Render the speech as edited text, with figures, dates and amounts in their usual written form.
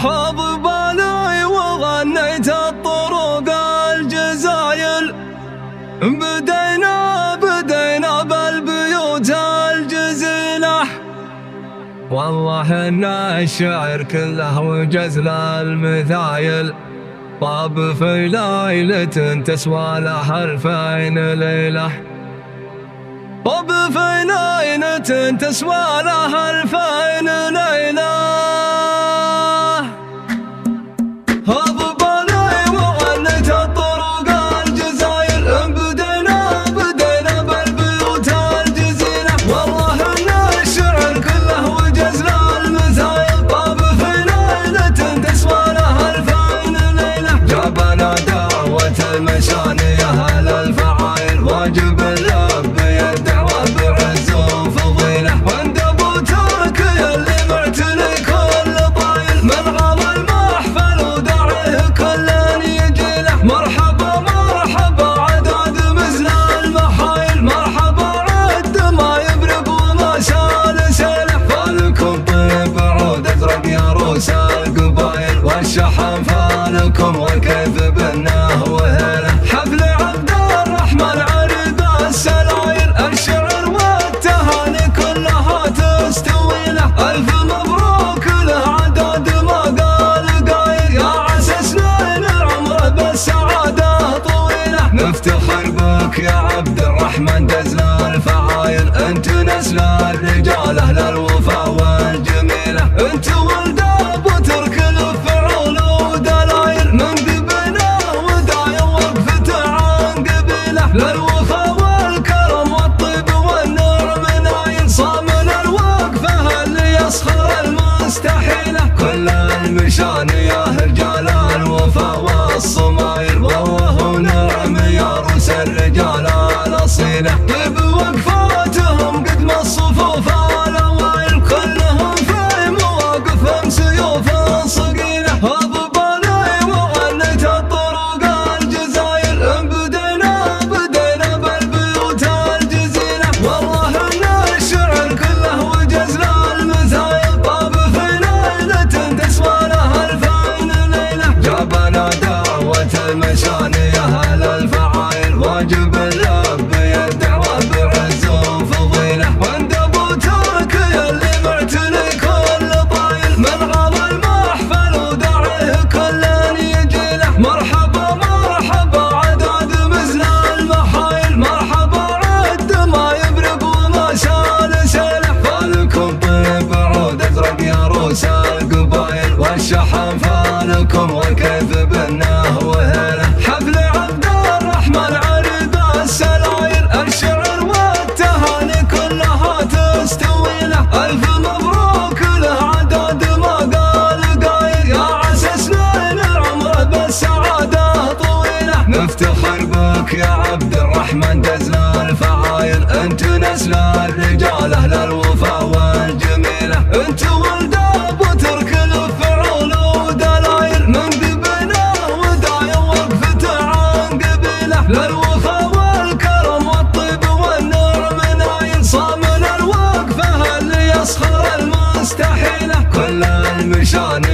حاض بالي وغنيت الطرق الجزايل، بدينا بالبيوت الجزيلة. والله ان الشعر كله وجزل المثايل، طاب في ليلة تسوى لها 2000 ليلة. طاب في ليلة تسوى لها 2000 ليلة. حاض بالي وغنيت الطرق الجزايل، بدينا بالبيوت الجزيلة. والله ان الشعر كله وجزل المثايل، طاب في ليلة تسوى لها 2000 ليلة. جابنا دعوة المشاني أهل الفعايل، واجب اللبي الدعوة بعز وفضيلة. وعند ابو تركي اللي معتني كل طايل، من عظ المحفل وداعيه كل يجي له. مرحبا مرحبا عداد مثل المحايل، مرحبا عد ما يبرق وما شال سيله. فالكم طيب عود ازرق يا روس القبايل، والشحن فالكم وكيف بناه وهله. حفل عبد الرحمن عرب السلايل، الشعر والتهاني كلها تستوي له. الف مبروك له عداد ما قال قايل، يا عسى سنين عمره بالسعاده طويله. نفتخر بك يا عبد الرحمن دزل الفعايل، انت نسل الرجال اهل الوفا والجميله. انت ولد ابو ترك الفعول ودلايل، من قبله ودايم وقفته عن قبيله. للوفا والكرم والطيب والنعم نايل، صامن الوقفه اللي يسخر المستحيله. كل المشاني يا رجال الوفا والصمايل، والله ونعم يا روس الرجال الاصيله. طيب وقفاتهم قدم الصفوف الاوائل، كلهم في مواقفهم سيوف صقيله. حاض بالي وغنيت الطرق الجزايل، بدينا بالبيوت الجزيله. والله ان الشعر كله وجزل المثايل، طاب في ليله تسوى لها 2000 ليله. جابنا دعوة المشاني اهل الفعايل، واجب اللبي الدعوة بعز وفضيله. وعند ابو تركي اللي معتني كل طايل، من عظ المحفل وداعيه كل يجي له. مرحبا مرحبا عداد مثل المحايل، مرحبا عد ما يبرق وما شال سيله. فالكم طيب عود ازرق يا روس القبايل، والشحن فالكم وكيف بناه وهله. حفل عبد الرحمن عرب السلايل، الشعر والتهاني كلها تستوي له. الف مبروك له عداد ما قال قايل، يا عسى سنين عمره بالسعاده طويله. نفتخر بك يا عبد الرحمن دزل الفعايل، انت نسل الرجال اهل الوفا والجميله. انت ولد ابو ترك الفعول ودلايل، من قبله ودايم وقفته عن قبيله. للوفا والكرم والطيب والنعم نايل، صامن الوقفه اللي يسخر المستحيله. كل المشاني